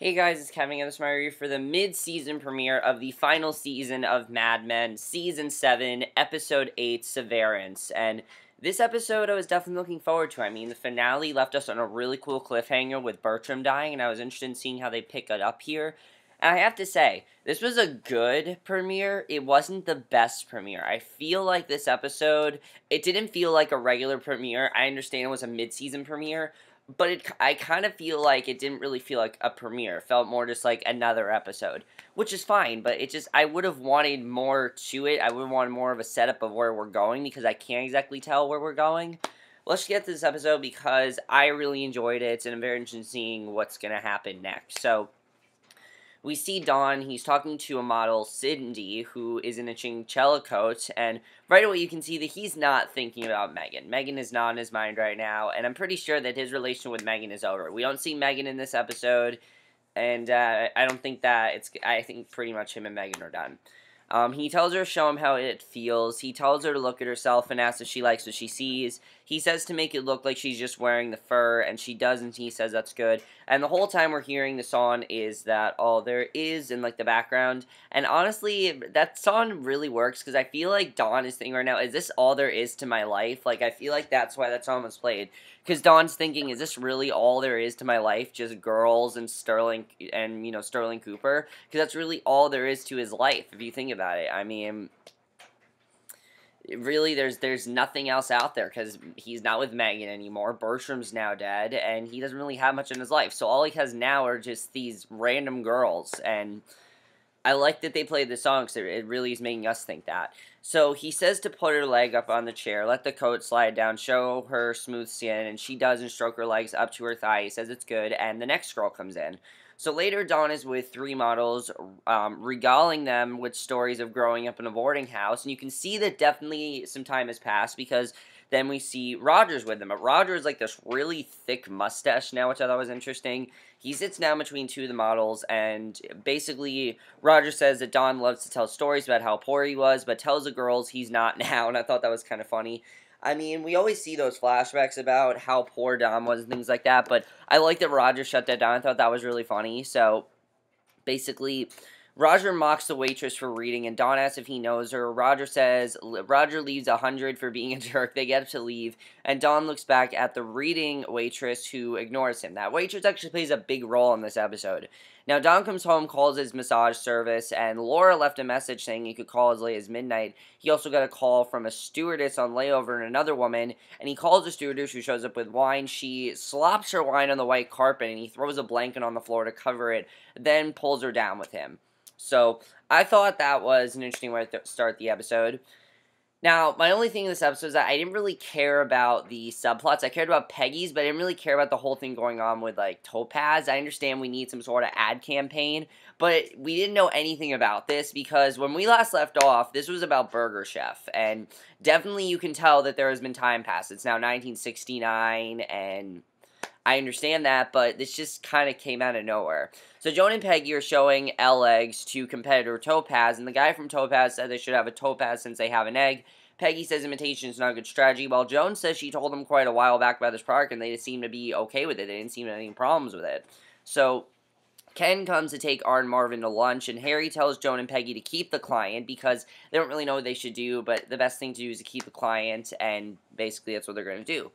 Hey guys, it's Kevin again. This is my review for the mid-season premiere of the final season of Mad Men, Season 7, Episode 8, Severance. And this episode I was definitely looking forward to. I mean, the finale left us on a really cool cliffhanger with Bertram dying, and I was interested in seeing how they pick it up here. And I have to say, this was a good premiere. It wasn't the best premiere. I feel like this episode, it didn't feel like a regular premiere. I understand it was a mid-season premiere, but I kind of feel like it didn't really feel like a premiere. It felt more just like another episode, which is fine, but I would have wanted more to it. I would have wanted more of a setup of where we're going, because I can't exactly tell where we're going. Let's get to this episode, because I really enjoyed it, and I'm very interested in seeing what's going to happen next. So, we see Don, he's talking to a model, Cindy, who is in a chinchilla coat, and right away you can see that he's not thinking about Megan. Megan is not in his mind right now, and I'm pretty sure that his relation with Megan is over. We don't see Megan in this episode, and I don't think that I think pretty much him and Megan are done. He tells her to show him how it feels. He tells her to look at herself and asks if she likes what she sees. He says to make it look like she's just wearing the fur, and she doesn't. He says that's good. And the whole time we're hearing the song is that all there is in, like, the background. And honestly, that song really works, because I feel like Dawn is thinking right now, is this all there is to my life? Like, I feel like that's why that song was played. Because Dawn's thinking, is this really all there is to my life? Just girls and Sterling Cooper? Because that's really all there is to his life, if you think about it. I mean, really, there's nothing else out there, because he's not with Megan anymore. Bertram's now dead, and he doesn't really have much in his life. So all he has now are just these random girls, and I like that they played the song, because it really is making us think that. So he says to put her leg up on the chair, let the coat slide down, show her smooth skin, and she does, and stroke her legs up to her thigh. He says it's good, and the next girl comes in. So later, Dawn is with 3 models, regaling them with stories of growing up in a boarding house, and you can see that definitely some time has passed, because then we see Roger's with them. But Roger is like this really thick mustache now, which I thought was interesting. He sits down between 2 of the models, and basically Roger says that Don loves to tell stories about how poor he was, but tells the girls he's not now, and I thought that was kind of funny. I mean, we always see those flashbacks about how poor Don was and things like that, but I like that Roger shut that down. I thought that was really funny. So, basically, Roger mocks the waitress for reading, and Don asks if he knows her. Roger leaves 100 for being a jerk. They get to leave, and Don looks back at the reading waitress, who ignores him. That waitress actually plays a big role in this episode. Now, Don comes home, calls his massage service, and Laura left a message saying he could call as late as midnight. He also got a call from a stewardess on layover and another woman, and he calls the stewardess, who shows up with wine. She slops her wine on the white carpet, and he throws a blanket on the floor to cover it, then pulls her down with him. So, I thought that was an interesting way to start the episode. Now, my only thing in this episode is that I didn't really care about the subplots. I cared about Peggy's, but I didn't really care about the whole thing going on with, like, Topaz. I understand we need some sort of ad campaign, but we didn't know anything about this, because when we last left off, this was about Burger Chef, and definitely you can tell that there has been time passed. It's now 1969, and I understand that, but this just kind of came out of nowhere. So Joan and Peggy are showing eggs to competitor Topaz, and the guy from Topaz said they should have a Topaz since they have an egg. Peggy says imitation is not a good strategy, while Joan says she told them quite a while back about this product, and they just seem to be okay with it. They didn't seem to have any problems with it. So Ken comes to take Art and Marvin to lunch, and Harry tells Joan and Peggy to keep the client, because they don't really know what they should do, but the best thing to do is to keep the client, and basically that's what they're going to do.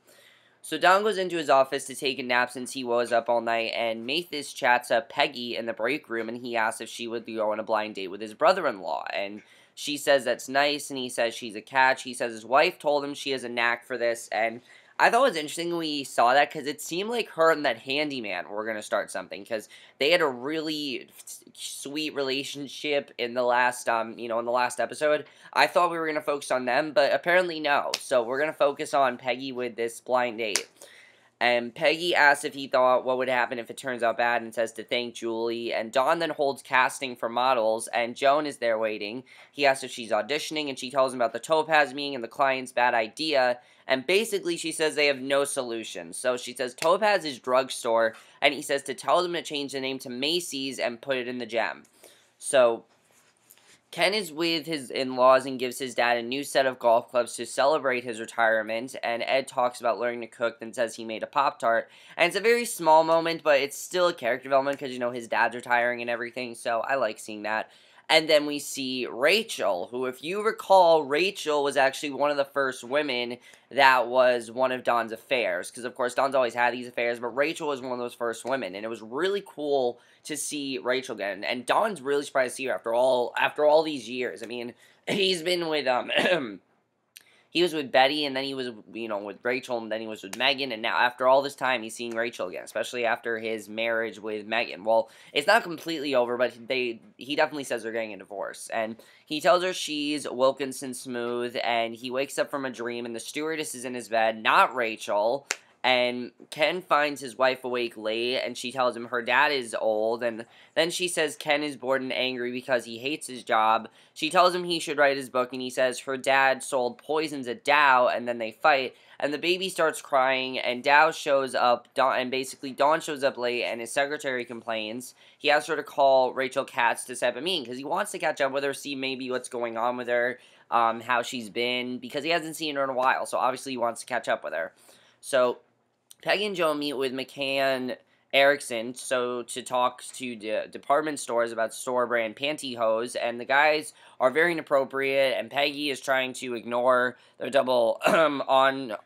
So Don goes into his office to take a nap since he was up all night, and Mathis chats up Peggy in the break room, and he asks if she would go on a blind date with his brother-in-law, and she says that's nice, and he says she's a catch. He says his wife told him she has a knack for this, and I thought it was interesting when we saw that, because it seemed like her and that handyman were going to start something, because they had a really sweet relationship in the last, in the last episode. I thought we were going to focus on them, but apparently no. So we're going to focus on Peggy with this blind date. And Peggy asks if he thought what would happen if it turns out bad, and says to thank Julie. And Don then holds casting for models, and Joan is there waiting. He asks if she's auditioning, and she tells him about the Topaz meeting and the client's bad idea. And basically she says they have no solution. So she says Topaz is drugstore, and he says to tell them to change the name to Macy's and put it in the gem. So Ken is with his in-laws and gives his dad a new set of golf clubs to celebrate his retirement, and Ed talks about learning to cook, then says he made a Pop-Tart, and it's a very small moment, but it's still a character development, because, you know, his dad's retiring and everything, so I like seeing that. And then we see Rachel, who, if you recall, Rachel was actually one of the first women that was one of Don's affairs, because, of course, Don's always had these affairs, but Rachel was one of those first women, and it was really cool to see Rachel again, and Don's really surprised to see her after all these years. I mean, he's been with he was with Betty, and then he was, you know, with Rachel, and then he was with Megan, and now after all this time, he's seeing Rachel again, especially after his marriage with Megan. Well, it's not completely over, but he definitely says they're getting a divorce, and he tells her she's Wilkinson Smooth, and he wakes up from a dream, and the stewardess is in his bed, not Rachel. And Ken finds his wife awake late, and she tells him her dad is old, and then she says Ken is bored and angry because he hates his job. She tells him he should write his book, and he says her dad sold poisons at Dow, and then they fight, and the baby starts crying, and Dow shows up, and basically Dawn shows up late, and his secretary complains. He asks her to call Rachel Katz to set up a meeting, because he wants to catch up with her, see maybe what's going on with her, how she's been, because he hasn't seen her in a while, so obviously he wants to catch up with her. So Peggy and Joan meet with McCann Erickson to talk to the department stores about store brand pantyhose, and the guys are very inappropriate, and Peggy is trying to ignore their double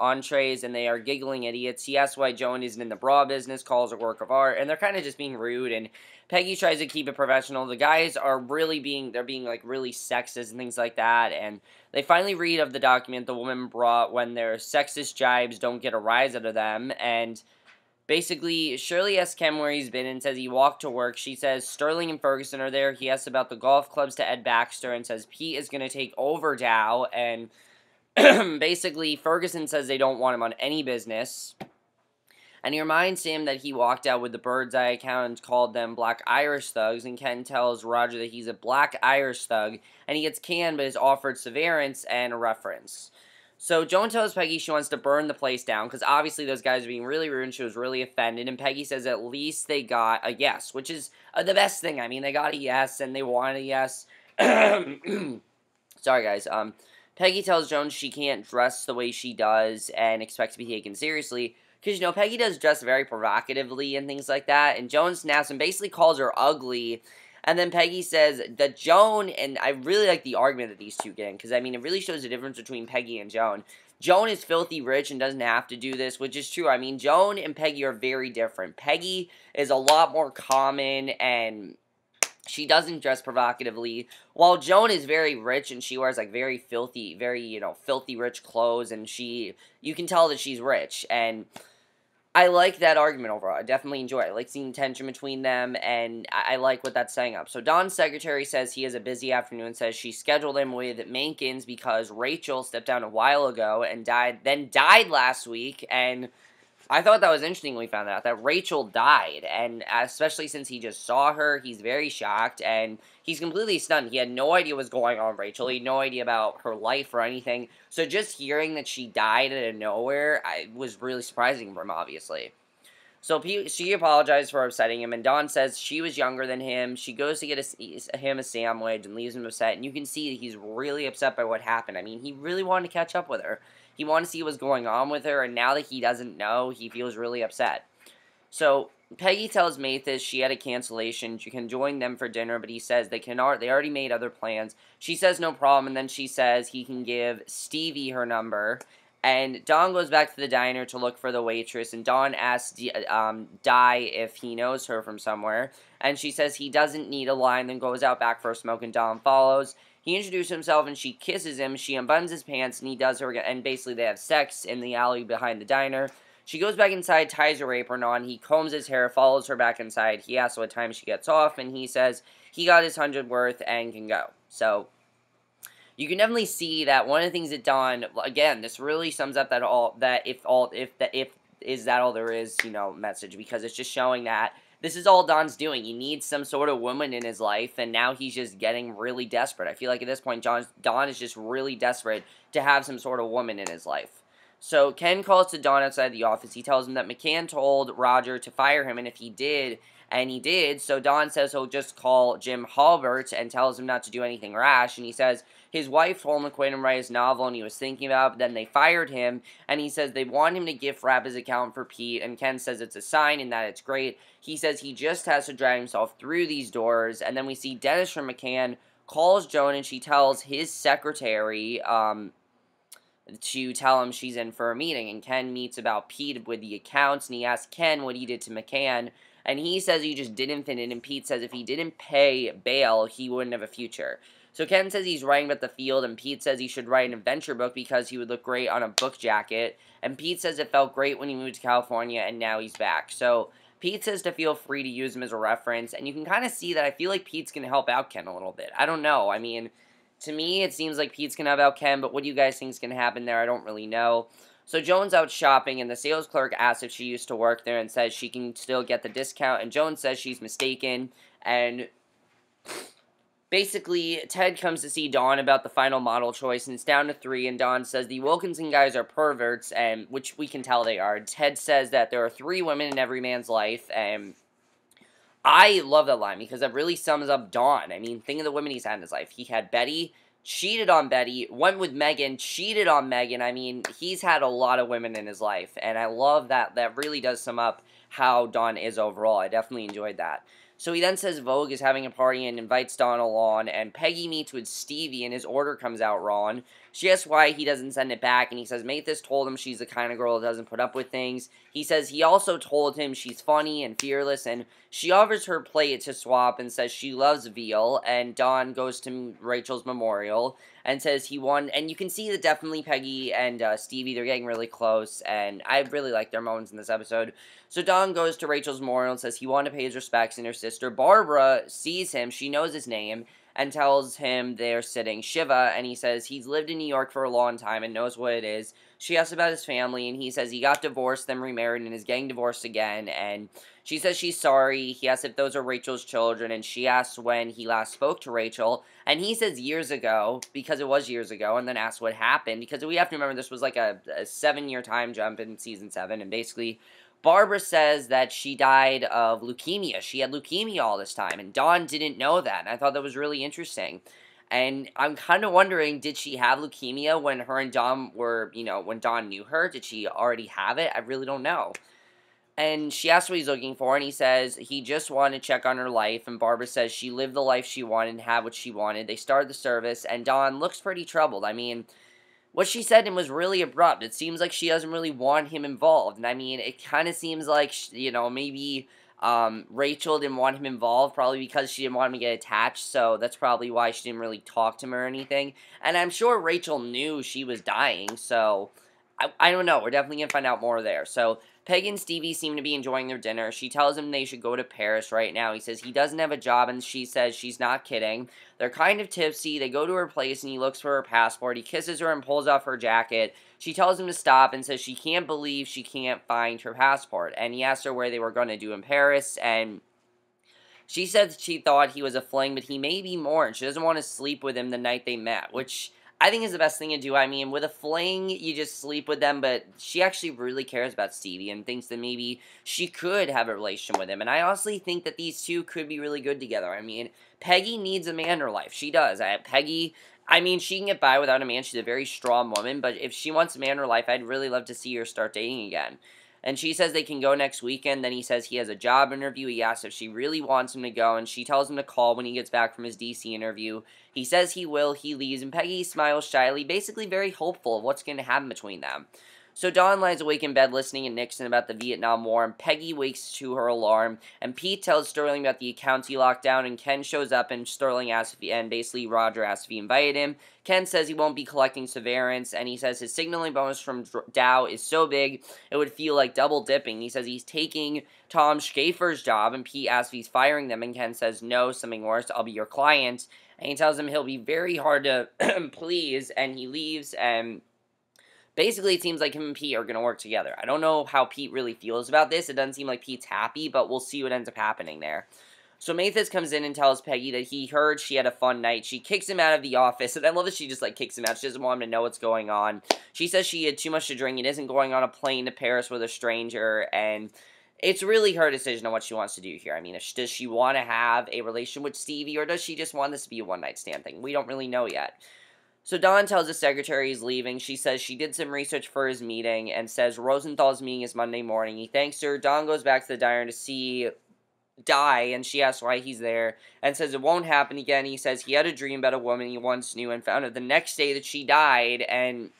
entrees, and they are giggling idiots. He asks why Joan isn't in the bra business, calls her work of art, and they're kind of just being rude, and Peggy tries to keep it professional. The guys are really being like really sexist and things like that, and they finally read of the document the woman brought when their sexist jibes don't get a rise out of them, and basically, Shirley asks Ken where he's been and says he walked to work. She says Sterling and Ferguson are there. He asks about the golf clubs to Ed Baxter and says Pete is going to take over Dow, and basically Ferguson says they don't want him on any business. And he reminds him that he walked out with the Bird's Eye account and called them Black Irish thugs, and Ken tells Roger that he's a Black Irish thug, and he gets canned but is offered severance and a reference. So Joan tells Peggy she wants to burn the place down, because obviously those guys are being really rude, and she was really offended, and Peggy says at least they got a yes, which is the best thing. I mean, they got a yes, and they wanted a yes. Sorry, guys. Peggy tells Joan she can't dress the way she does and expect to be taken seriously, because, you know, Peggy does dress very provocatively and things like that, and Joan snaps and basically calls her ugly, and then Peggy says that Joan, and I really like the argument that these two get in, because, I mean, it really shows the difference between Peggy and Joan. Joan is filthy rich and doesn't have to do this, which is true. I mean, Joan and Peggy are very different. Peggy is a lot more common, and she doesn't dress provocatively, while Joan is very rich, and she wears, like, very filthy, filthy rich clothes, and you can tell that she's rich, and I like that argument overall. I definitely enjoy it. I like seeing the tension between them, and I like what that's setting up. So Don's secretary says he has a busy afternoon, says she scheduled him with Mankins because Rachel stepped down a while ago and died last week, and I thought that was interesting when we found out that Rachel died, and especially since he just saw her, he's very shocked, and he's completely stunned. He had no idea what was going on with Rachel. He had no idea about her life or anything, so just hearing that she died out of nowhere was really surprising for him, obviously. So she apologized for upsetting him, and Dawn says she was younger than him. She goes to get him a sandwich and leaves him upset, and you can see that he's really upset by what happened. I mean, he really wanted to catch up with her. He wanted to see what's going on with her, and now that he doesn't know, he feels really upset. So Peggy tells Mathis she had a cancellation. She can join them for dinner, but he says they already made other plans. She says no problem, and then she says he can give Stevie her number. And Dawn goes back to the diner to look for the waitress, and Dawn asks Di if he knows her from somewhere. And she says he doesn't need a line, then goes out back for a smoke, and Dawn follows. He introduces himself, and she kisses him. She unbuttons his pants, and he does her again, and basically they have sex in the alley behind the diner. She goes back inside, ties her apron on. He combs his hair, follows her back inside. He asks what time she gets off, and he says he got his 100 worth and can go. So you can definitely see that one of the things that Dawn, again, this really sums up that if is that all there is, message, because it's just showing that this is all Don's doing. He needs some sort of woman in his life, and now he's just getting really desperate. I feel like at this point, Don is just really desperate to have some sort of woman in his life. So Ken calls to Don outside the office. He tells him that McCann told Roger to fire him, and if he did, And he did, so Don says he'll just call Jim Halbert and tells him not to do anything rash, and he says his wife told him to quit and write his novel, and he was thinking about it, but then they fired him, and he says they want him to gift wrap his account for Pete, and Ken says it's a sign and that it's great. He says he just has to drag himself through these doors, and then we see Dennis from McCann calls Joan, and she tells his secretary, to tell him she's in for a meeting, and Ken meets about Pete with the accounts, and he asks Ken what he did to McCann, and he says he just didn't fit in, and Pete says if he didn't pay bail, he wouldn't have a future. So Ken says he's writing about the field, and Pete says he should write an adventure book because he would look great on a book jacket, and Pete says it felt great when he moved to California, and now he's back. So Pete says to feel free to use him as a reference, and you can kind of see that I feel like Pete's going to help out Ken a little bit. I don't know, I mean, to me, it seems like Pete's going to help out Ken, but what do you guys think is going to happen there? I don't really know. So Joan's out shopping, and the sales clerk asks if she used to work there and says she can still get the discount, and Joan says she's mistaken, and basically, Ted comes to see Dawn about the final model choice, and it's down to 3, and Dawn says the Wilkinson guys are perverts, and which we can tell they are. Ted says that there are 3 women in every man's life, and I love that line because it really sums up Dawn. I mean, think of the women he's had in his life. He had Betty, cheated on Betty, went with Megan, cheated on Megan. I mean, he's had a lot of women in his life, and I love that. That really does sum up how Dawn is overall. I definitely enjoyed that. So he then says Vogue is having a party and invites Dawn along, and Peggy meets with Stevie, and his order comes out wrong. She asks why he doesn't send it back, and he says Mathis told him she's the kind of girl that doesn't put up with things. He says he also told him she's funny and fearless, and she offers her plate to swap and says she loves veal, and Dawn goes to Rachel's memorial and says he won, and you can see that definitely Peggy and Stevie, they're getting really close, and I really like their moments in this episode. So Dawn goes to Rachel's memorial and says he wanted to pay his respects, and her sister Barbara sees him, she knows his name, and tells him they're sitting Shiva, and he says he's lived in New York for a long time and knows what it is. She asks about his family, and he says he got divorced, then remarried, and is getting divorced again, and she says she's sorry. He asks if those are Rachel's children, and she asks when he last spoke to Rachel, and he says years ago, because it was years ago, and then asks what happened, because we have to remember this was like a 7-year time jump in Season 7, and basically Barbara says that she died of leukemia. She had leukemia all this time, and Dawn didn't know that, and I thought that was really interesting. And I'm kind of wondering, did she have leukemia when her and Dawn were, when Dawn knew her? Did she already have it? I really don't know. And she asks what he's looking for, and he says he just wanted to check on her life, and Barbara says she lived the life she wanted and had what she wanted. They started the service, and Dawn looks pretty troubled. I mean, what she said to him was really abrupt. It seems like she doesn't really want him involved. And I mean, it kind of seems like, maybe Rachel didn't want him involved, probably because she didn't want him to get attached. So that's probably why she didn't really talk to him or anything. And I'm sure Rachel knew she was dying. So I don't know. We're definitely going to find out more there. So Peggy and Stevie seem to be enjoying their dinner. She tells him they should go to Paris right now. He says he doesn't have a job, and she says she's not kidding. They're kind of tipsy. They go to her place, and he looks for her passport. He kisses her and pulls off her jacket. She tells him to stop and says she can't believe she can't find her passport. And he asks her where they were going to do in Paris, and she said she thought he was a fling, but he may be more, and she doesn't want to sleep with him the night they met, which I think is the best thing to do. I mean, with a fling, you just sleep with them, but she actually really cares about Stevie and thinks that maybe she could have a relationship with him. And I honestly think that these two could be really good together. I mean, Peggy needs a man in her life. She does. Peggy, I mean, she can get by without a man. She's a very strong woman, but if she wants a man in her life, I'd really love to see her start dating again. And she says they can go next weekend. Then he says he has a job interview. He asks if she really wants him to go, and she tells him to call when he gets back from his DC interview. He says he will. He leaves, and Peggy smiles shyly, basically very hopeful of what's going to happen between them. So Dawn lies awake in bed listening to Nixon about the Vietnam War, and Peggy wakes to her alarm, and Pete tells Sterling about the accounts he locked down, and Ken shows up, and Sterling asks if he, and basically Roger asks if he invited him. Ken says he won't be collecting severance, and he says his signaling bonus from Dow is so big, it would feel like double dipping. He says he's taking Tom Schaefer's job, and Pete asks if he's firing them, and Ken says, no, something worse, I'll be your client. And he tells him he'll be very hard to please, and he leaves, and basically, it seems like him and Pete are going to work together. I don't know how Pete really feels about this. It doesn't seem like Pete's happy, but we'll see what ends up happening there. So Mathis comes in and tells Peggy that he heard she had a fun night. She kicks him out of the office, and I love that she just, kicks him out. She doesn't want him to know what's going on. She says she had too much to drink and isn't going on a plane to Paris with a stranger, and it's really her decision on what she wants to do here. I mean, does she want to have a relation with Stevie, or does she just want this to be a one-night stand thing? We don't really know yet. So Dawn tells the secretary he's leaving. She says she did some research for his meeting and says Rosenthal's meeting is Monday morning. He thanks her. Dawn goes back to the diner to see Di, and she asks why he's there and says it won't happen again. He says he had a dream about a woman he once knew and found out the next day that she died, and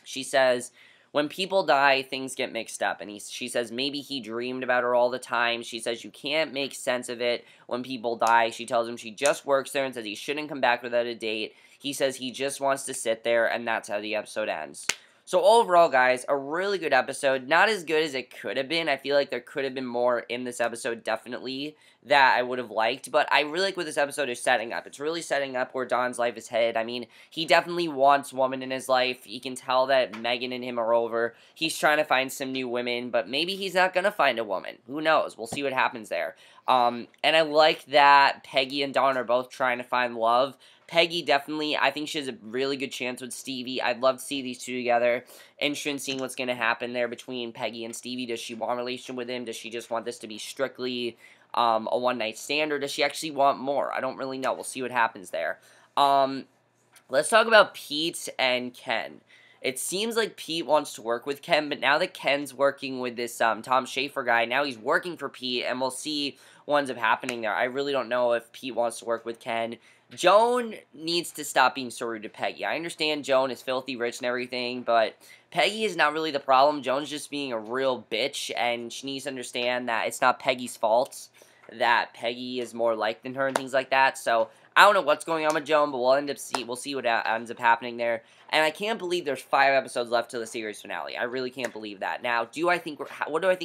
she says when people die, things get mixed up, and she says maybe he dreamed about her all the time. She says you can't make sense of it when people die. She tells him she just works there and says he shouldn't come back without a date. He says he just wants to sit there, and that's how the episode ends. So overall, guys, a really good episode. Not as good as it could have been. I feel like there could have been more in this episode, definitely, that I would have liked. But I really like what this episode is setting up. It's really setting up where Don's life is headed. I mean, he definitely wants woman in his life. He can tell that Megan and him are over. He's trying to find some new women, but maybe he's not going to find a woman. Who knows? We'll see what happens there. And I like that Peggy and Don are both trying to find love. Peggy definitely, I think she has a really good chance with Stevie. I'd love to see these two together. Interested in seeing what's going to happen there between Peggy and Stevie. Does she want a relationship with him? Does she just want this to be strictly a one-night stand? Or does she actually want more? I don't really know. We'll see what happens there. Let's talk about Pete and Ken. It seems like Pete wants to work with Ken, but now that Ken's working with this Tom Schaefer guy, now he's working for Pete, and we'll see what ends up happening there. I really don't know if Pete wants to work with Ken. Joan needs to stop being so rude to Peggy. I understand Joan is filthy rich and everything, but Peggy is not really the problem. Joan's just being a real bitch, and she needs to understand that it's not Peggy's fault, that Peggy is more liked than her and things like that. So I don't know what's going on with Joan, but we'll see what ends up happening there. And I can't believe there's 5 episodes left to the series finale. I really can't believe that. Now, what do I think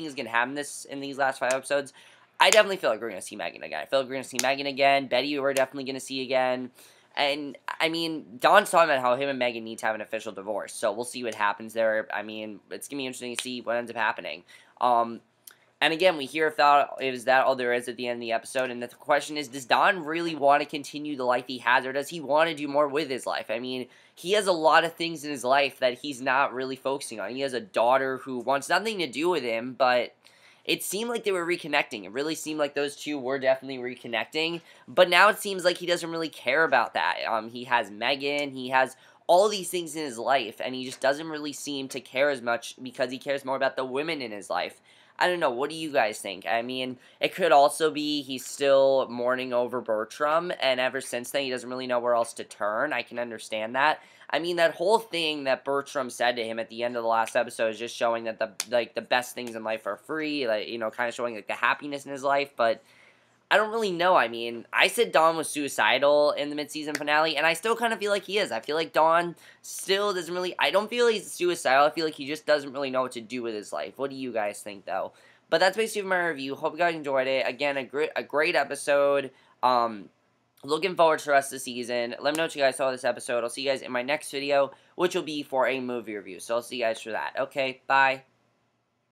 is going to happen in these last 5 episodes? I definitely feel like we're going to see Megan again. I feel like we're going to see Megan again. Betty, we're definitely going to see again. And, I mean, Don's talking about how him and Megan need to have an official divorce. So we'll see what happens there. I mean, it's going to be interesting to see what ends up happening. And again, we hear if that all there is at the end of the episode. And the question is, does Don really want to continue the life he has? Or does he want to do more with his life? I mean, he has a lot of things in his life that he's not really focusing on. He has a daughter who wants nothing to do with him, but it seemed like they were reconnecting. It really seemed like those two were definitely reconnecting. But now it seems like he doesn't really care about that. He has Megan. He has all these things in his life. And he just doesn't really seem to care as much because he cares more about the women in his life. I don't know. What do you guys think? I mean, it could also be he's still mourning over Bertram, and ever since then, he doesn't really know where else to turn. I can understand that. I mean, that whole thing that Bertram said to him at the end of the last episode is just showing that the best things in life are free, like, you know, kind of showing, like, the happiness in his life, but I don't really know. I mean, I said Don was suicidal in the mid-season finale, and I still kind of feel like he is. I feel like Don still doesn't really... I don't feel he's suicidal. I feel like he just doesn't really know what to do with his life. What do you guys think, though? But that's basically my review. Hope you guys enjoyed it. Again, a great episode. Looking forward to the rest of the season. Let me know what you guys saw of this episode. I'll see you guys in my next video, which will be for a movie review. So I'll see you guys for that. Okay, bye.